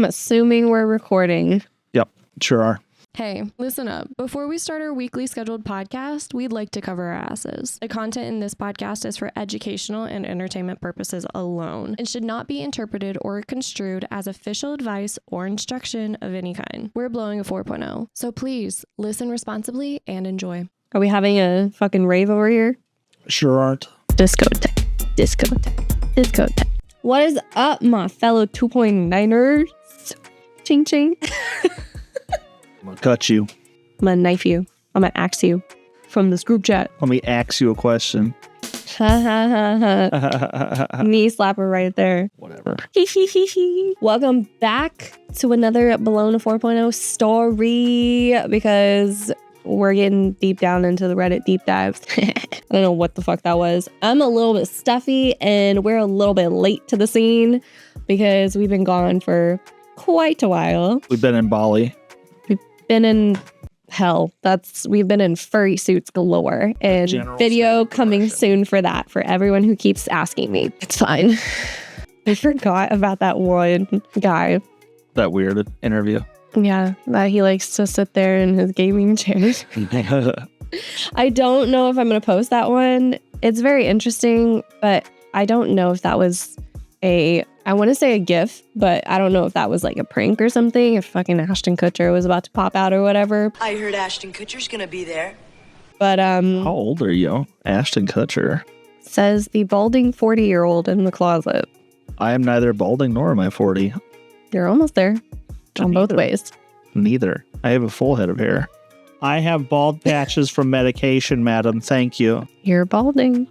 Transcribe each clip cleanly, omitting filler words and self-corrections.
assuming we're recording. Yep, sure are. Hey, listen up. Before we start our weekly scheduled podcast, we'd like to cover our asses. The content in this podcast is for educational and entertainment purposes alone and should not be interpreted or construed as official advice or instruction of any kind. We're blowing a 4.0, so please listen responsibly and enjoy. Are we having a fucking rave over here? Sure aren't. Discotheque. What is up, my fellow 2.9ers? Ching ching. I'm gonna cut you. I'm gonna knife you. I'm gonna axe you from this group chat. Let me ask you a question. Ha ha ha ha. Knee slapper right there. Whatever. Welcome back to another Below a 4.0 story because we're getting deep down into the Reddit deep dives. I don't know what the fuck that was. I'm a little bit stuffy and we're a little bit late to the scene because we've been gone for quite a while. We've been in Bali. Been in hell. We've been in furry suits galore, and video coming soon for that for everyone who keeps asking me. It's fine. I forgot about that one guy. That weird interview. Yeah, that he likes to sit there in his gaming chair. I don't know if I'm going to post that one. It's very interesting, but I don't know if that was I want to say a GIF, but I don't know if that was like a prank or something. If fucking Ashton Kutcher was about to pop out or whatever. I heard Ashton Kutcher's gonna be there. But how old are you? Ashton Kutcher. Says the balding 40-year-old in the closet. I am neither balding nor am I 40. You're almost there. On both ways. Neither. I have a full head of hair. I have bald patches from medication, madam. Thank you. You're balding.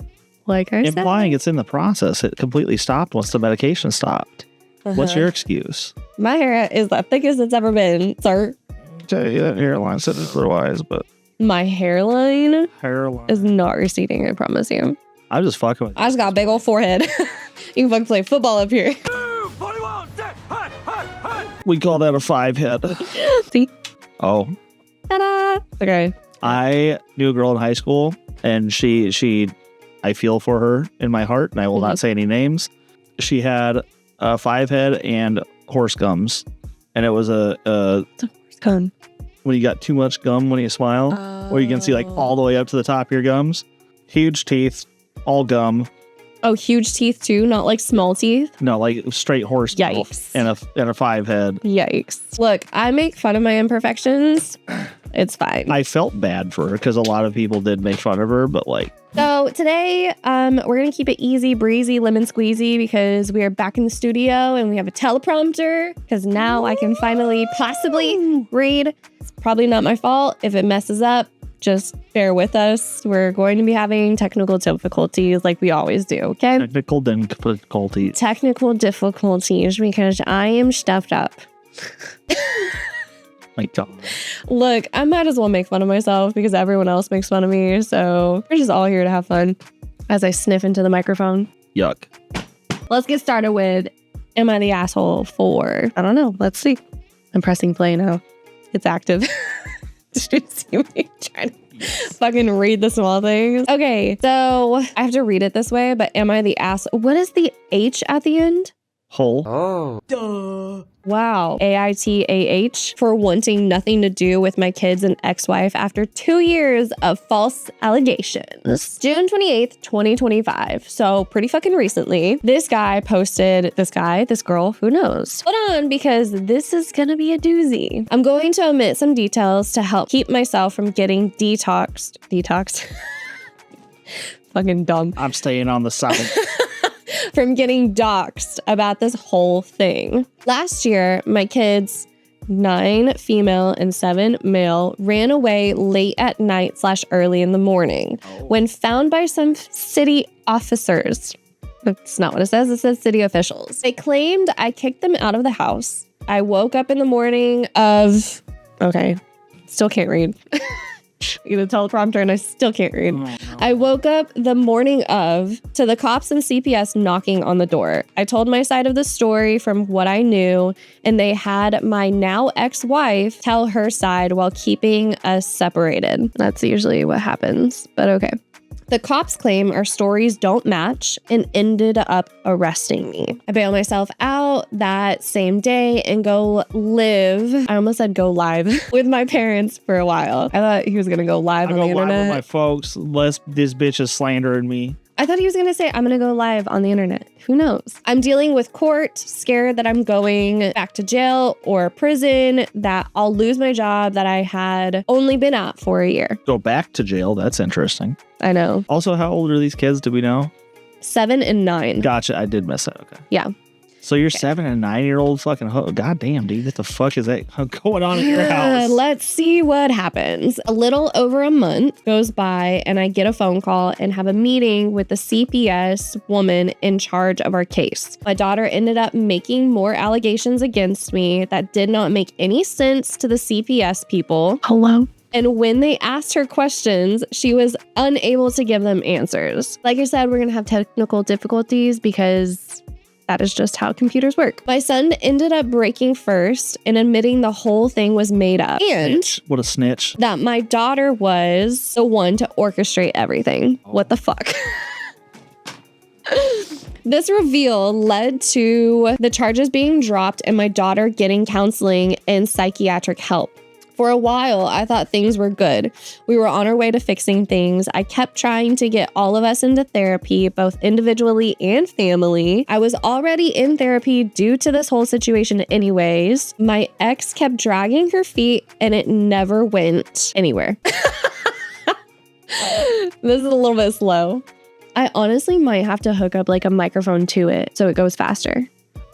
Like I said. Implying it's in the process. It completely stopped once the medication stopped. What's your excuse? My hair is the thickest it's ever been, sir. Tell you that hairline said otherwise, but my hairline is not receding, I promise you. I'm just fucking with you. I just got a big old forehead. You can fucking play football up here. We call that a 5 head. See? Oh. Ta-da! Okay. I knew a girl in high school, and she I feel for her in my heart, and I will not say any names. She had a 5 head and horse gums, and it was a horse gum. When you got too much gum when you smile, where you can see like all the way up to the top of your gums. Huge teeth, all gum. Oh, huge teeth too, not like small teeth. No, like straight horse teeth and a 5 head. Yikes! Look, I make fun of my imperfections. It's fine. I felt bad for her because a lot of people did make fun of her, but like. So today, we're going to keep it easy breezy, lemon squeezy, because we are back in the studio and we have a teleprompter because now I can finally possibly read. It's probably not my fault. If it messes up, just bear with us. We're going to be having technical difficulties like we always do, okay? Technical difficulties because I am stuffed up. My God. Look, I might as well make fun of myself because everyone else makes fun of me. So we're just all here to have fun as I sniff into the microphone. Yuck. Let's get started with, am I the asshole for? I don't know. Let's see. I'm pressing play now. It's active. Did you see me trying to fucking read the small things? Okay, so I have to read it this way, but am I the ass? What is the H at the end? Hole. Oh. Duh. Wow. AITA for wanting nothing to do with my kids and ex-wife after 2 years of false allegations. June 28th, 2025. So pretty fucking recently. This girl, who knows? Hold on, because this is gonna be a doozy. I'm going to omit some details to help keep myself from getting detoxed. Fucking dumb. I'm staying on the side. From getting doxxed about this whole thing. Last year, my kids, 9 female and 7 male, ran away late at night / early in the morning when found by some city officers. That's not what it says. It says city officials. They claimed I kicked them out of the house. I woke up in the morning of... Okay, still can't read. Get a teleprompter and I still can't read. Oh, no. I woke up the morning of to the cops and CPS knocking on the door. I told my side of the story from what I knew, and they had my now ex-wife tell her side while keeping us separated. That's usually what happens, but okay. The cops claim our stories don't match and ended up arresting me. I bailed myself out that same day and go live. I almost said go live with my parents for a while. I thought he was going to go live on the internet. Live with my folks. This bitch is slandering me. I thought he was going to say, I'm going to go live on the internet. Who knows? I'm dealing with court, scared that I'm going back to jail or prison, that I'll lose my job that I had only been at for a year. Go back to jail. That's interesting. I know. Also, how old are these kids? Do we know? 7 and 9. Gotcha. I did miss that. Okay. Yeah. So you're 7 and 9-year-old fucking God damn, dude. What the fuck is that going on in your house? Let's see what happens. A little over a month goes by and I get a phone call and have a meeting with the CPS woman in charge of our case. My daughter ended up making more allegations against me that did not make any sense to the CPS people. Hello? And when they asked her questions, she was unable to give them answers. Like I said, we're going to have technical difficulties because that is just how computers work. My son ended up breaking first and admitting the whole thing was made up. And what a snitch. That my daughter was the one to orchestrate everything. What the fuck? This reveal led to the charges being dropped and my daughter getting counseling and psychiatric help. For a while, I thought things were good. We were on our way to fixing things. I kept trying to get all of us into therapy, both individually and family. I was already in therapy due to this whole situation anyways. My ex kept dragging her feet and it never went anywhere. This is a little bit slow. I honestly might have to hook up like a microphone to it so it goes faster.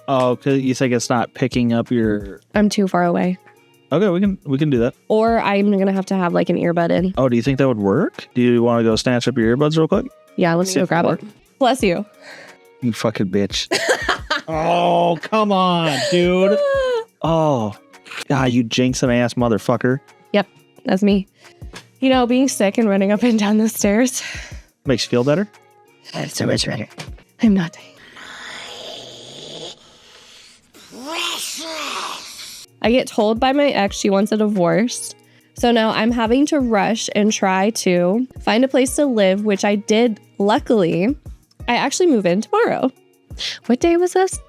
Oh, because you think it's not picking up your... I'm too far away. Okay, we can do that. Or I'm gonna have to have like an earbud in. Oh, do you think that would work? Do you want to go snatch up your earbuds real quick? Yeah, let's go grab it. Bless you. You fucking bitch. Oh, come on, dude. Oh, God, you jinxing ass motherfucker. Yep, that's me. You know, being sick and running up and down the stairs. Makes you feel better? That's so much better. I'm not dying. I get told by my ex she wants a divorce. So now I'm having to rush and try to find a place to live, which I did. Luckily, I actually move in tomorrow. What day was this?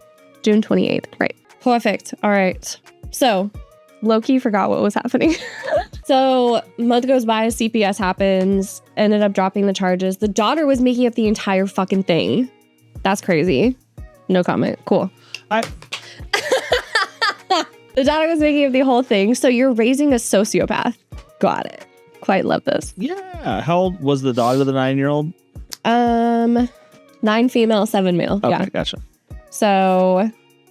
June 28th. Right. Perfect. All right. So low-key forgot what was happening. So a month goes by, CPS happens, ended up dropping the charges. The daughter was making up the entire fucking thing. That's crazy. No comment. Cool. The daughter was making up the whole thing. So you're raising a sociopath. Got it. Quite love this. Yeah. How old was the daughter, the 9-year-old? 9 female, 7 male. Okay, yeah. Gotcha. So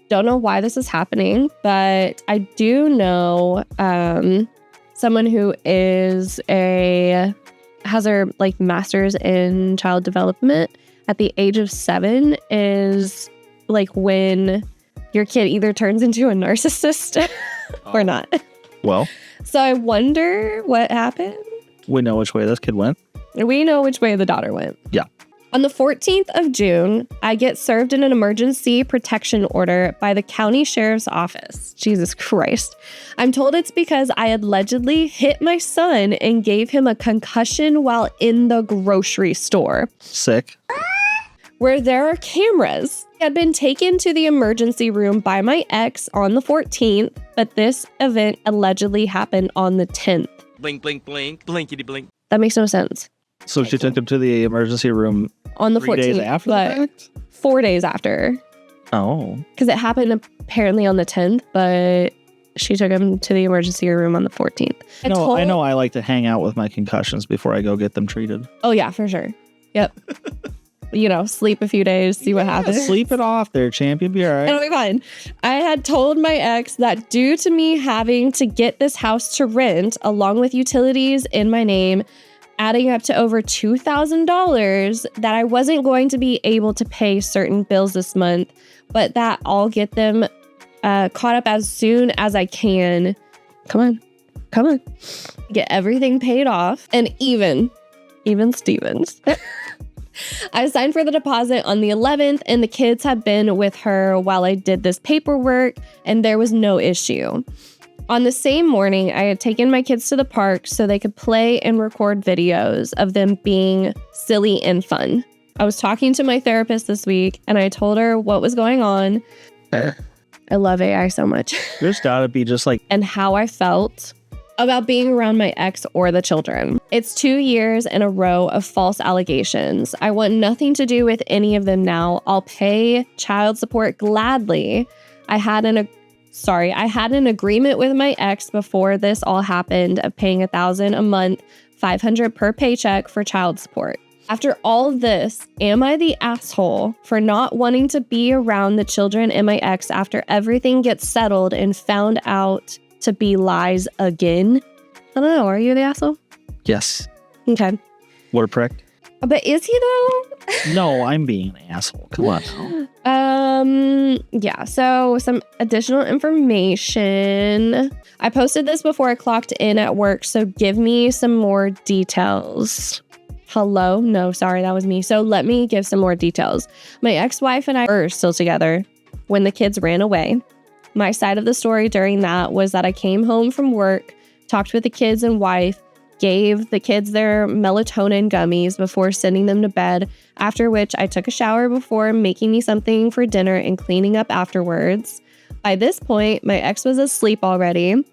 don't know why this is happening, but I do know someone who has her like master's in child development at the age of 7 is like when your kid either turns into a narcissist or not. Well, so I wonder what happened. we know which way this kid went. We know which way the daughter went. Yeah. On the 14th of June, I get served in an emergency protection order by the county sheriff's office. Jesus Christ. I'm told it's because I allegedly hit my son and gave him a concussion while in the grocery store. Sick. Where there are cameras. I had been taken to the emergency room by my ex on the 14th, but this event allegedly happened on the 10th. Blink, blink, blink, blinkety blink. That makes no sense. So she took him to the emergency room On the 3 14th. days after the but fact? 4 days after. Oh. Because it happened apparently on the 10th, but she took him to the emergency room on the 14th. I know I like to hang out with my concussions before I go get them treated. Oh, yeah, for sure. Yep. Sleep a few days, see what happens. Sleep it off there, champion. Be all right. It'll be fine. I had told my ex that due to me having to get this house to rent, along with utilities in my name, adding up to over $2,000, that I wasn't going to be able to pay certain bills this month, but that I'll get them caught up as soon as I can. Come on. Get everything paid off. And even Stevens. I signed for the deposit on the 11th, and the kids have been with her while I did this paperwork, and there was no issue. On the same morning, I had taken my kids to the park so they could play and record videos of them being silly and fun. I was talking to my therapist this week and I told her what was going on. I love AI so much. There's gotta be just like, and how I felt about being around my ex or the children. It's 2 years in a row of false allegations. I want nothing to do with any of them now. I'll pay child support gladly. I had an agreement with my ex before this all happened of paying $1,000 a month, $500 per paycheck for child support. After all of this, am I the asshole for not wanting to be around the children and my ex after everything gets settled and found out to be lies again? I don't know. Are you the asshole? yes, Okay. word prick. But is he though? No, I'm being an asshole. Come on. Yeah, so some additional information. I posted this before I clocked in at work, so give me some more details. Hello? No, sorry, that was me. So let me give some more details. My ex-wife and I are still together when the kids ran away. My side of the story during that was that I came home from work, talked with the kids and wife, gave the kids their melatonin gummies before sending them to bed, after which I took a shower before making me something for dinner and cleaning up afterwards. By this point, my ex was asleep already,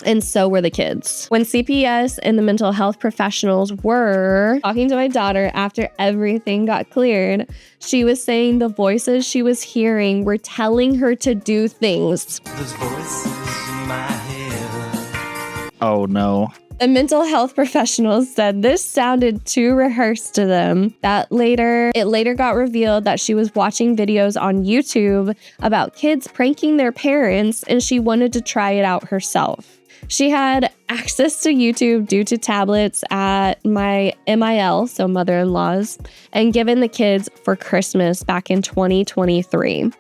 and so were the kids. When CPS and the mental health professionals were talking to my daughter after everything got cleared, she was saying the voices she was hearing were telling her to do things. There's voices in my head. Oh no. The mental health professionals said this sounded too rehearsed to them. It later got revealed that she was watching videos on YouTube about kids pranking their parents and she wanted to try it out herself. She had access to YouTube due to tablets at my MIL, so mother-in-law's, and given the kids for Christmas back in 2023.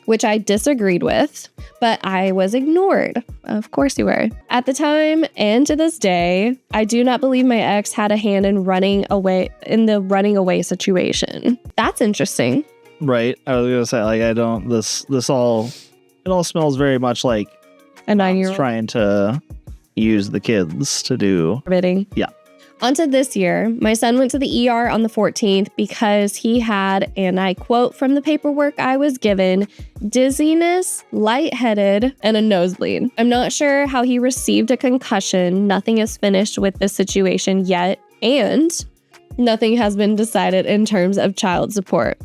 Which I disagreed with, but I was ignored. Of course you were. At the time and to this day, I do not believe my ex had a hand in the running away situation. That's interesting. Right. I was gonna say, like, I don't. It all smells very much like A 9-year-old trying to use the kids to do. bidding. Yeah. Onto this year, my son went to the ER on the 14th because he had, and I quote from the paperwork I was given, dizziness, lightheaded, and a nosebleed. I'm not sure how he received a concussion. Nothing is finished with this situation yet, and nothing has been decided in terms of child support.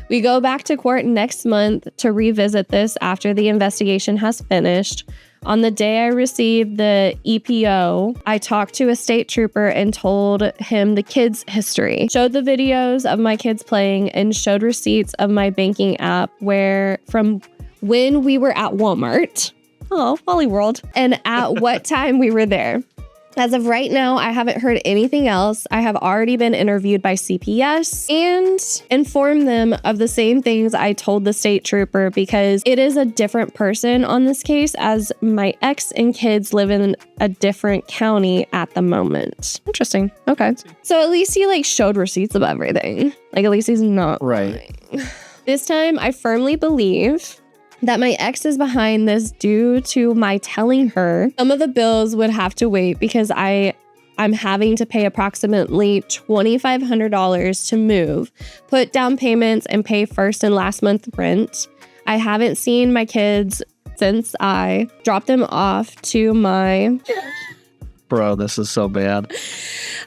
We go back to court next month to revisit this after the investigation has finished. On the day I received the EPO, I talked to a state trooper and told him the kids' history. Showed the videos of my kids playing and showed receipts of my banking app from when we were at Walmart. Oh, Wally World. And at what time we were there. As of right now, I haven't heard anything else. I have already been interviewed by CPS and informed them of the same things I told the state trooper because it is a different person on this case as my ex and kids live in a different county at the moment. Interesting. Okay. So at least he showed receipts of everything. At least he's not Right. lying. This time, I firmly believe that my ex is behind this due to my telling her some of the bills would have to wait because I'm having to pay approximately $2,500 to move, put down payments, and pay first and last month rent. I haven't seen my kids since I dropped them off to my... Bro, this is so bad.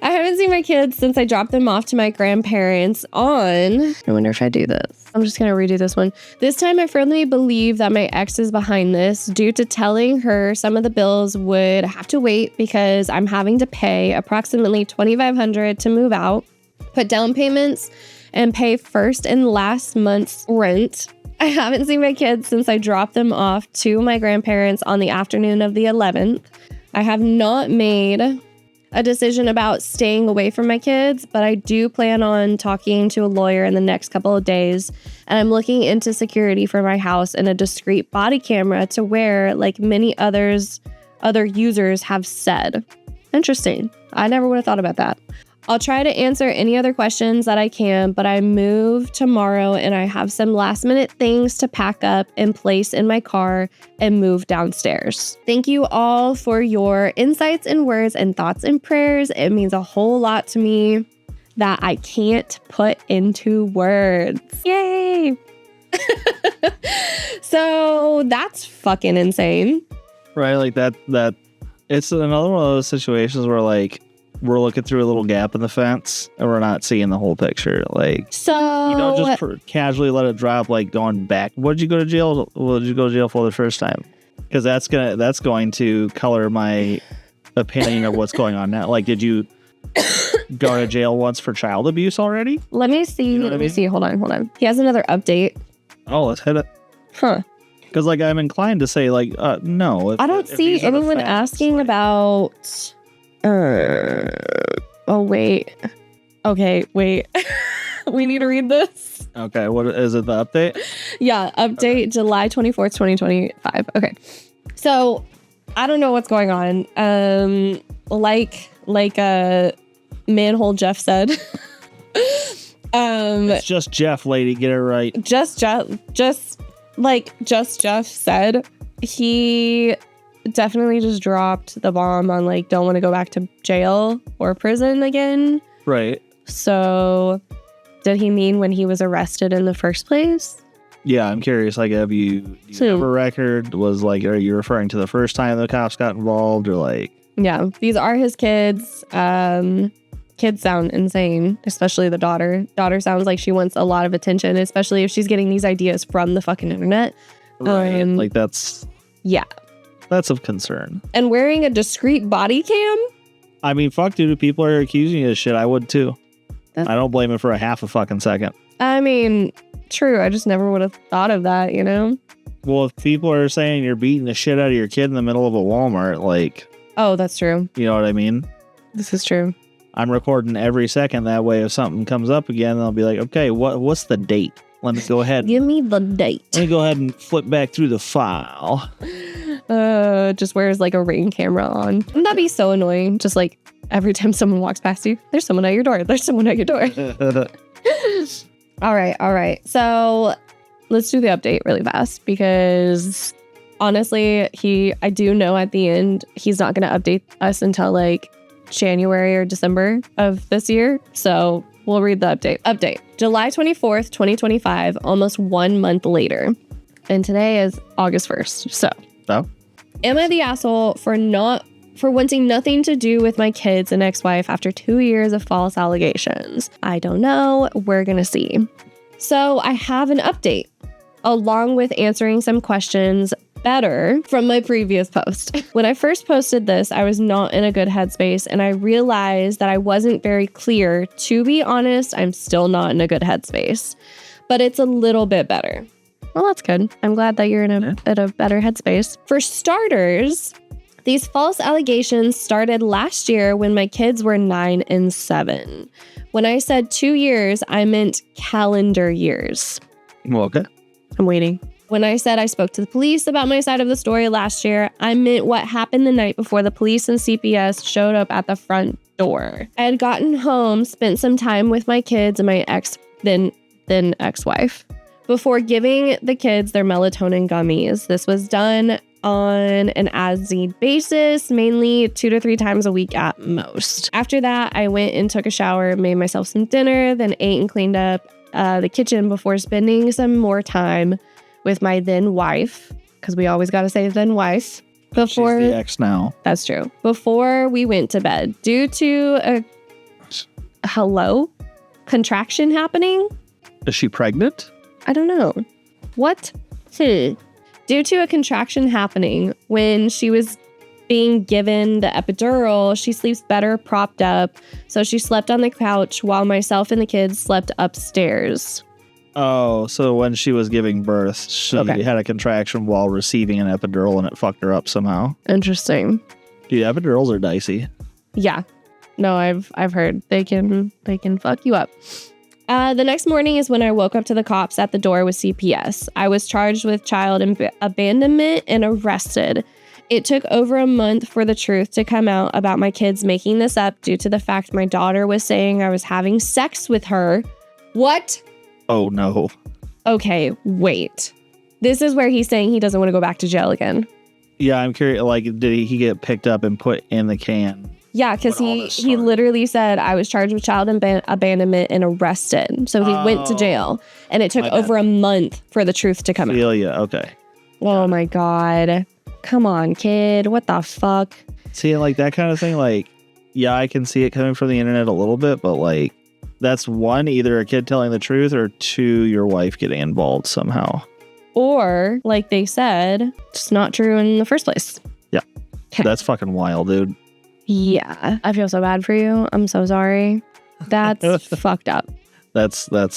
I haven't seen my kids since I dropped them off to my grandparents on... I wonder if I do this. I'm just going to redo this one. This time, I firmly believe that my ex is behind this due to telling her some of the bills would have to wait because I'm having to pay approximately $2,500 to move out, put down payments, and pay first and last month's rent. I haven't seen my kids since I dropped them off to my grandparents on the afternoon of the 11th. I have not made a decision about staying away from my kids, but I do plan on talking to a lawyer in the next couple of days, and I'm looking into security for my house and a discreet body camera to wear like many other users have said. Interesting. I never would have thought about that. I'll try to answer any other questions that I can, but I move tomorrow and I have some last minute things to pack up and place in my car and move downstairs. Thank you all for your insights and words and thoughts and prayers. It means a whole lot to me that I can't put into words. Yay! So that's fucking insane. Right? Like that it's another one of those situations where like we're looking through a little gap in the fence and we're not seeing the whole picture. Like, so you don't just casually let it drop, like going back. What did you go to jail? What did you go to jail for the first time? Because that's going to color my opinion of what's going on now. Like, did you go to jail once for child abuse already? Let me see. You know Let me see. Hold on. He has another update. Oh, let's hit it. Huh. Because like I'm inclined to say like no. I don't see anyone asking about. Oh wait. Okay, wait. We need to read this. Okay, what is it? The update? Yeah, update July 24th, 2025. Okay. So I don't know what's going on. Like Manhole Jeff said. It's just Jeff, lady. Get it right. Just Jeff said, he definitely just dropped the bomb on like don't want to go back to jail or prison again. Right. So did he mean when he was arrested in the first place? Yeah, I'm curious. Like, do you have a record? Was like, are you referring to the first time the cops got involved, or like? Yeah, these are his kids. Kids sound insane, especially the daughter. Daughter sounds like she wants a lot of attention, especially if she's getting these ideas from the fucking internet. Right. Like that's of concern. And wearing a discreet body cam. I mean, fuck, dude. If people are accusing you of shit, I would too. I don't blame him for a half a fucking second. I mean, true. I just never would have thought of that, you know? Well, if people are saying you're beating the shit out of your kid in the middle of a Walmart, like... Oh, that's true. You know what I mean? This is true. I'm recording every second. That way, if something comes up again, I'll be like, okay, what's the date? Let me go ahead. Give me the date. Let me go ahead and flip back through the file. Just wears like a Ring camera on. Wouldn't that be so annoying? Just like every time someone walks past you, there's someone at your door. There's someone at your door. All right. So let's do the update really fast because honestly, I do know at the end, he's not going to update us until like January or December of this year. So we'll read the update. Update. July 24th, 2025, almost 1 month later. And today is August 1st. So. Oh. Am I the asshole for wanting nothing to do with my kids and ex-wife after 2 years of false allegations? I don't know. We're going to see. So I have an update along with answering some questions better from my previous post. When I first posted this, I was not in a good headspace and I realized that I wasn't very clear. To be honest, I'm still not in a good headspace, but it's a little bit better. Well, that's good. I'm glad that you're in a better headspace. For starters, these false allegations started last year when my kids were 9 and 7. When I said 2 years, I meant calendar years. Well, okay. I'm waiting. When I said I spoke to the police about my side of the story last year, I meant what happened the night before the police and CPS showed up at the front door. I had gotten home, spent some time with my kids and my then ex-wife before giving the kids their melatonin gummies. This was done on an as-need basis, mainly 2 to 3 times a week at most. After that, I went and took a shower, made myself some dinner, then ate and cleaned up the kitchen before spending some more time with my then wife, because we always got to say then wife. She's the ex now. That's true. Before we went to bed, due to a contraction happening. Is she pregnant? I don't know. What? Due to a contraction happening when she was being given the epidural, she sleeps better propped up. So she slept on the couch while myself and the kids slept upstairs. Oh, so when she was giving birth, she had a contraction while receiving an epidural and it fucked her up somehow. Interesting. Dude, epidurals are dicey. Yeah. No, I've heard they can fuck you up. The next morning is when I woke up to the cops at the door with CPS. I was charged with child abandonment and arrested. It took over a month for the truth to come out about my kids making this up due to the fact my daughter was saying I was having sex with her. What? Oh, no. Okay, wait. This is where he's saying he doesn't want to go back to jail again. Yeah, I'm curious. Like, did he get picked up and put in the can? Yeah, because when all he this started? literally said I was charged with child abandonment and arrested. So he went to jail. And it took My bad. over a month for the truth to come out. Feel ya. Okay. Oh my God. Come on, kid. What the fuck? See, like that kind of thing, like, yeah, I can see it coming from the internet a little bit, but like, that's one, either a kid telling the truth, or two, your wife getting involved somehow. Or, like they said, it's not true in the first place. Yeah. That's fucking wild, dude. Yeah. I feel so bad for you. I'm so sorry. That's fucked up. That's well,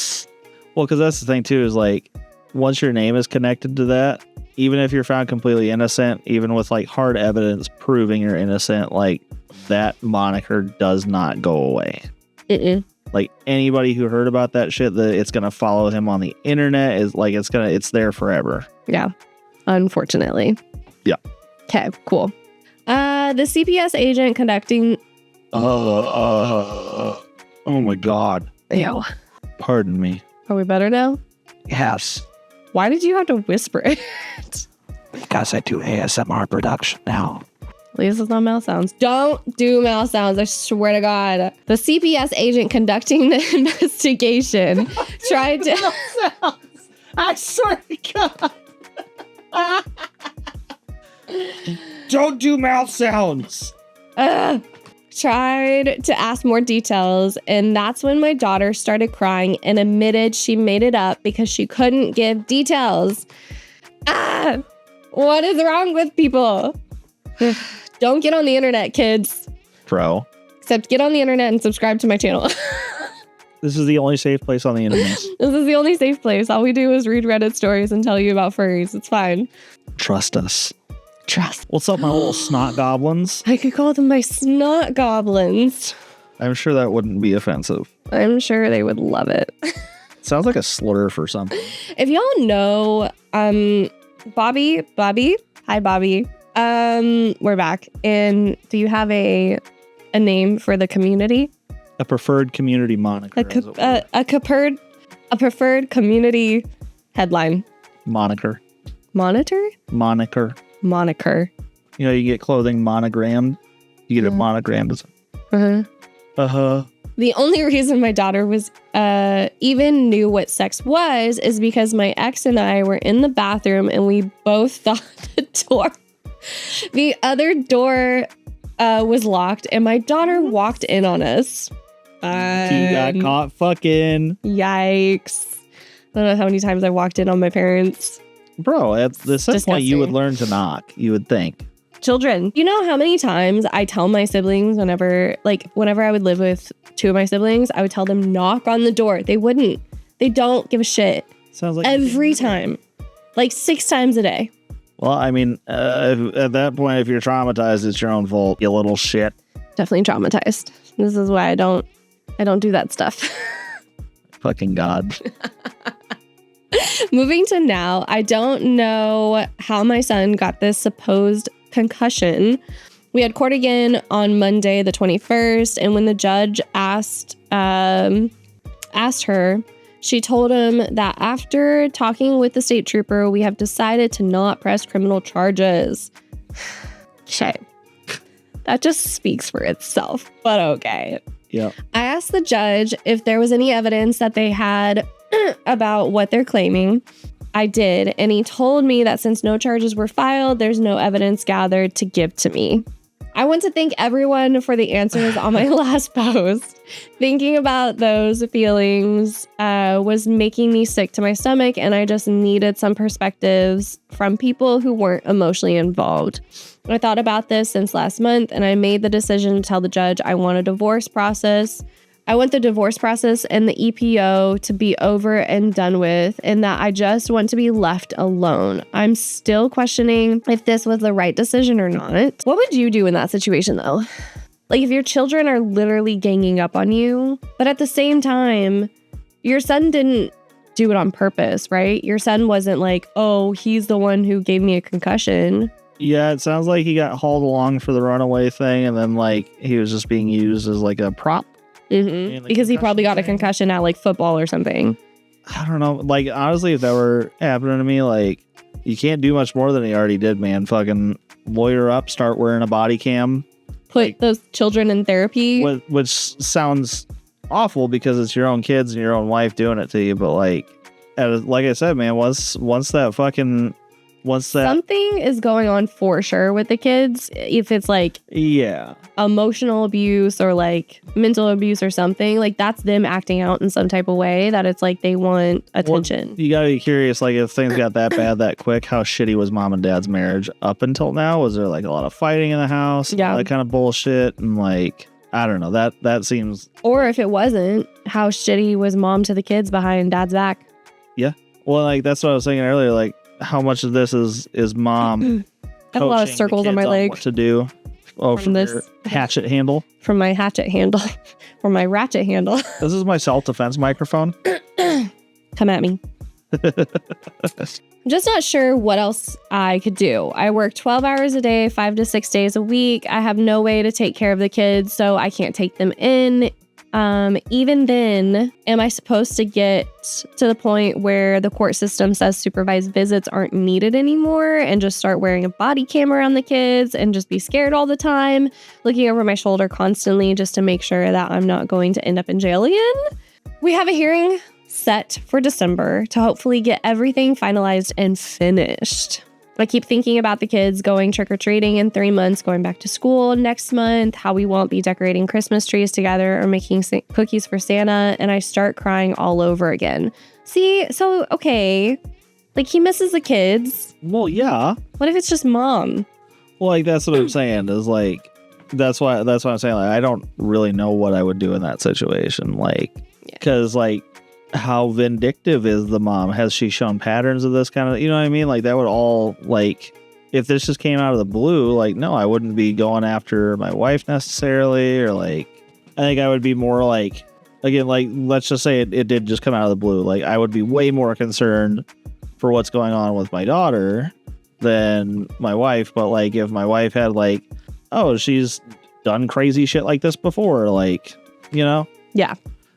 because that's the thing too, is like, once your name is connected to that, even if you're found completely innocent, even with like hard evidence proving you're innocent, like that moniker does not go away. Mm-mm. Like anybody who heard about that shit, that it's gonna follow him on the internet, is like it's there forever. Yeah. Unfortunately. Yeah. Okay, cool. The CPS agent conducting... Oh my God. Ew. Pardon me. Are we better now? Yes, Why did you have to whisper it? because I do ASMR production now. At least it's not mouth sounds. Don't do mouth sounds, I swear to God. The CPS agent conducting the investigation tried to... I swear to God. Don't do mouth sounds. Tried to ask more details, and that's when my daughter started crying and admitted she made it up because she couldn't give details. What is wrong with people? Don't get on the internet, kids. Bro, Except get on the internet and subscribe to my channel. this is the only safe place on the internet. This is the only safe place. All we do is read Reddit stories and tell you about furries. It's fine. Trust us. Trust. What's up, my little snot goblins? I could call them my snot goblins. I'm sure that wouldn't be offensive. I'm sure they would love it. Sounds like a slur for something. If y'all know, Bobby, hi Bobby. We're back. And do you have a name for the community? A preferred community moniker. A preferred community headline. Moniker. Monitor? Moniker. You know, you get clothing monogrammed. You get it Yeah. monogrammed. Uh-huh. The only reason my daughter was even knew what sex was is because my ex and I were in the bathroom and we both thought the other door was locked, and my daughter walked in on us. You got caught fucking. Yikes. I don't know how many times I walked in on my parents. Bro, at this point, disgusting. you would learn to knock. You would think. Children. You know how many times I tell my siblings whenever I would live with two of my siblings, I would tell them, knock on the door. They wouldn't. They don't give a shit. Sounds like Every time. Like 6 times a day. Well, I mean, at that point, if you're traumatized, it's your own fault, you little shit. Definitely traumatized. This is why I don't do that stuff. Fucking God. Moving to now, I don't know how my son got this supposed concussion. We had court again on Monday, the 21st, and when the judge asked her, she told him that after talking with the state trooper, we have decided to not press criminal charges. Okay. That just speaks for itself, but okay. Yeah. I asked the judge if there was any evidence that they had about what they're claiming. I did, and he told me that since no charges were filed, there's no evidence gathered to give to me. I want to thank everyone for the answers on my last post. Thinking about those feelings was making me sick to my stomach, and I just needed some perspectives from people who weren't emotionally involved. I thought about this since last month, and I made the decision to tell the judge I want a divorce process. I want the divorce process and the EPO to be over and done with, and that I just want to be left alone. I'm still questioning if this was the right decision or not. What would you do in that situation, though? Like, if your children are literally ganging up on you, but at the same time, your son didn't do it on purpose, right? Your son wasn't like, oh, he's the one who gave me a concussion. Yeah, it sounds like he got hauled along for the runaway thing, and then like he was just being used as like a prop. Mm-hmm. Because he probably got a concussion at like football or something. I don't know. Like, honestly, if that were happening to me, like, you can't do much more than he already did, man. Fucking lawyer up, start wearing a body cam. Put those children in therapy. Which sounds awful because it's your own kids and your own wife doing it to you. But like I said, man, once that something is going on for sure with the kids. If it's like emotional abuse or like mental abuse or something, like that's them acting out in some type of way that it's like they want attention. Well, you gotta be curious, like if things got that bad that quick, how shitty was mom and dad's marriage up until now? Was there like a lot of fighting in the house? Yeah, that kind of bullshit. And like, I don't know, that seems. Or if it wasn't, how shitty was mom to the kids behind dad's back? Yeah, well, like that's what I was saying earlier. Like, how much of this is mom? I have a lot of circles on my leg. What to do? Oh, from this hatchet handle. From my hatchet handle. From my ratchet handle. This is my self-defense microphone. Come at me. I'm just not sure what else I could do. I work 12 hours a day, 5 to 6 days a week. I have no way to take care of the kids, so I can't take them in. Even then, am I supposed to get to the point where the court system says supervised visits aren't needed anymore and just start wearing a body cam around the kids and just be scared all the time, looking over my shoulder constantly just to make sure that I'm not going to end up in jail again? We have a hearing set for December to hopefully get everything finalized and finished. I keep thinking about the kids going trick-or-treating in 3 months, going back to school next month, how we won't be decorating Christmas trees together or making cookies for Santa, and I start crying all over again. See, so, okay, like he misses the kids. Well, yeah. What if it's just mom? Well, like that's what I'm saying is like, that's why I'm saying like, I don't really know what I would do in that situation. Like, because like, how vindictive is the mom? Has she shown patterns of this kind of, you know what I mean? Like that would all like, if this just came out of the blue, like, no, I wouldn't be going after my wife necessarily, or like, I think I would be more like, again, like, let's just say it did just come out of the blue. Like I would be way more concerned for what's going on with my daughter than my wife. But like, if my wife had like, oh, she's done crazy shit like this before, like, you know? Yeah.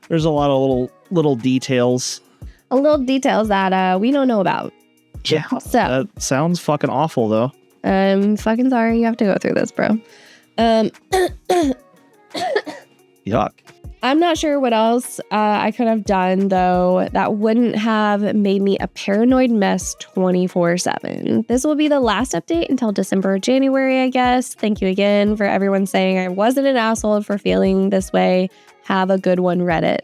There's a lot of little details. That we don't know about. Yeah. So that sounds fucking awful, though. I'm fucking sorry you have to go through this, bro. Yuck. I'm not sure what else I could have done, though, that wouldn't have made me a paranoid mess 24/7. This will be the last update until December or January, I guess. Thank you again for everyone saying I wasn't an asshole for feeling this way. Have a good one, Reddit.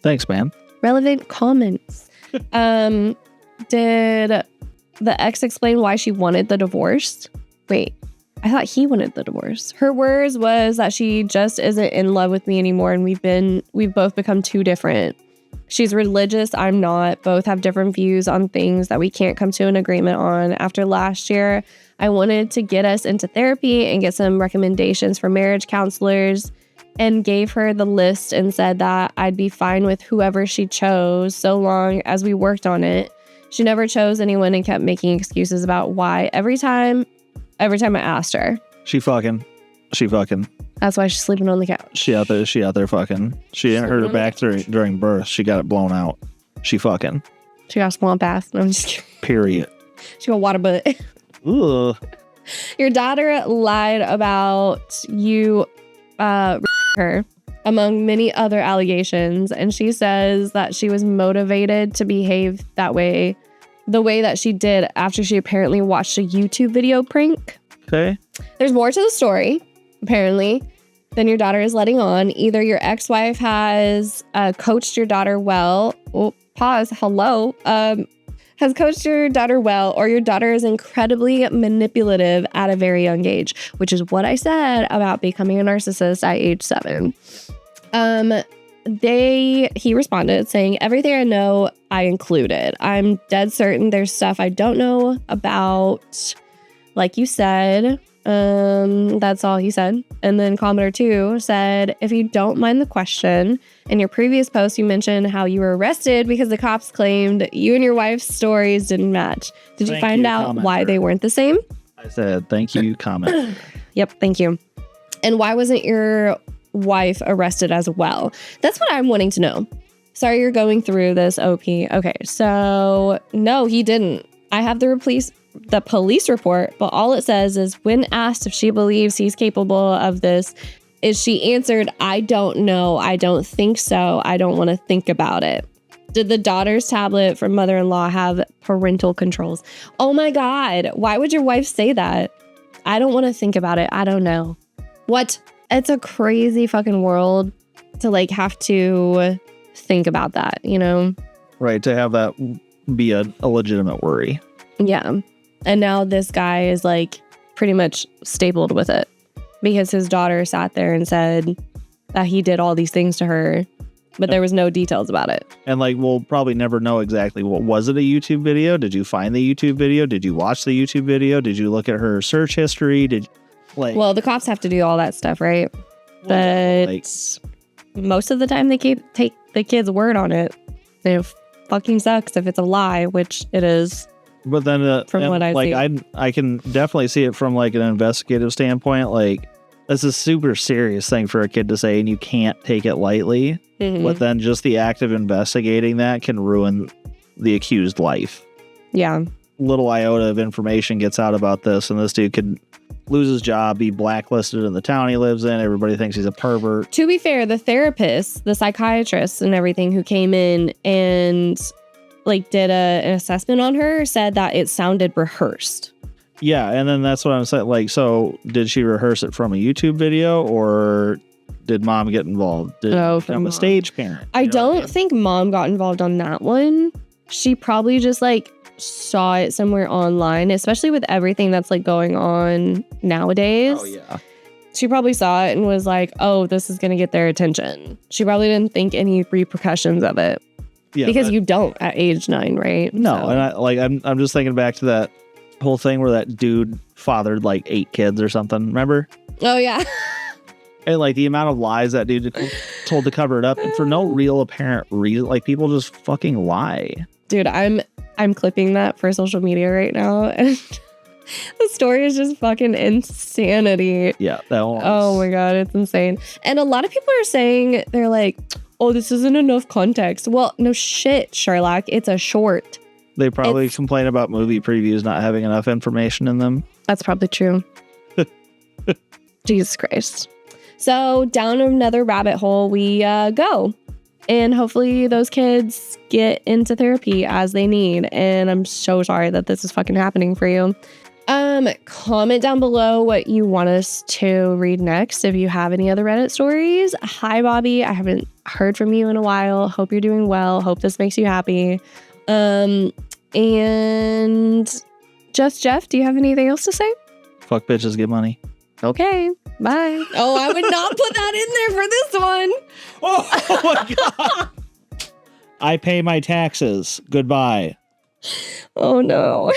Thanks, man. Relevant comments. Did the ex explain why she wanted the divorce? Wait, I thought he wanted the divorce. Her words was that she just isn't in love with me anymore, and we've both become too different. She's religious, I'm not. Both have different views on things that we can't come to an agreement on. After last year, I wanted to get us into therapy and get some recommendations for marriage counselors, and gave her the list and said that I'd be fine with whoever she chose so long as we worked on it. She never chose anyone and kept making excuses about why every time I asked her. She fucking. That's why she's sleeping on the couch. She out there fucking. She didn't hurt her back during birth. She got it blown out. She fucking. She got a swamp ass. No, I'm just kidding. Period. She got water butt. Ugh. Your daughter lied about you her, among many other allegations, and she says that she was motivated to behave that way, the way that she did after she apparently watched a YouTube video prank. Okay. There's more to the story, apparently, than your daughter is letting on. Either your ex-wife has coached your daughter well. Oh, pause. Hello. Has coached your daughter well, or your daughter is incredibly manipulative at a very young age, which is what I said about becoming a narcissist at age 7. He responded saying, everything I know, I included. I'm dead certain there's stuff I don't know about, like you said. That's all he said. And then commenter 2 said, if you don't mind the question, in your previous post, you mentioned how you were arrested because the cops claimed you and your wife's stories didn't match. Did you find out why they weren't the same? I I said, thank you, comment. Yep, thank you. And why wasn't your wife arrested as well? That's what I'm wanting to know. Sorry you're going through this, OP. Okay, so no, he didn't. I have the police report, but all it says is when asked if she believes he's capable of this, is she answered, I don't know. I don't think so. I don't want to think about it. Did the daughter's tablet from mother-in-law have parental controls? Oh my God. Why would your wife say that? I don't want to think about it. I don't know. What? It's a crazy fucking world to like have to think about that, you know? Right. To have that be a legitimate worry. Yeah. And now this guy is like pretty much stapled with it because his daughter sat there and said that he did all these things to her, but there was no details about it. And like, we'll probably never know exactly what was it a YouTube video? Did you find the YouTube video? Did you watch the YouTube video? Did you look at her search history? Well, the cops have to do all that stuff, right? But most of the time they take the kid's word on it. It fucking sucks if it's a lie, which it is. But then from what I see, I can definitely see it from like an investigative standpoint. Like, that's a super serious thing for a kid to say, and you can't take it lightly. Mm-hmm. But then just the act of investigating that can ruin the accused life. Yeah. Little iota of information gets out about this, and this dude could lose his job, be blacklisted in the town he lives in. Everybody thinks he's a pervert. To be fair, the therapists, the psychiatrists and everything who came in and like did an assessment on her said that it sounded rehearsed. Yeah, and then that's what I'm saying. Like, so did she rehearse it from a YouTube video, or did mom get involved? From a stage parent? I don't think mom got involved on that one. She probably just like saw it somewhere online, especially with everything that's like going on nowadays. Oh yeah. She probably saw it and was like, oh, this is going to get their attention. She probably didn't think any repercussions of it. Yeah, because you don't at age 9, right? No, so. And I'm just thinking back to that whole thing where that dude fathered like 8 kids or something. Remember? Oh yeah. And like the amount of lies that dude told to cover it up, and for no real apparent reason. Like, people just fucking lie. Dude, I'm clipping that for social media right now, and the story is just fucking insanity. Yeah, that one. Oh my God, it's insane. And a lot of people are saying, they're like, oh, this isn't enough context. Well, no shit, Sherlock. It's a short. They probably complain about movie previews not having enough information in them. That's probably true. Jesus Christ. So down another rabbit hole we go. And hopefully those kids get into therapy as they need. And I'm so sorry that this is fucking happening for you. Comment down below what you want us to read next. If you have any other Reddit stories. Hi, Bobby. I haven't heard from you in a while. Hope you're doing well. Hope this makes you happy. And Just Jeff, do you have anything else to say? Fuck bitches, get money. Okay, bye. Oh, I would not put that in there for this one. Oh my God. I pay my taxes. Goodbye. Oh no.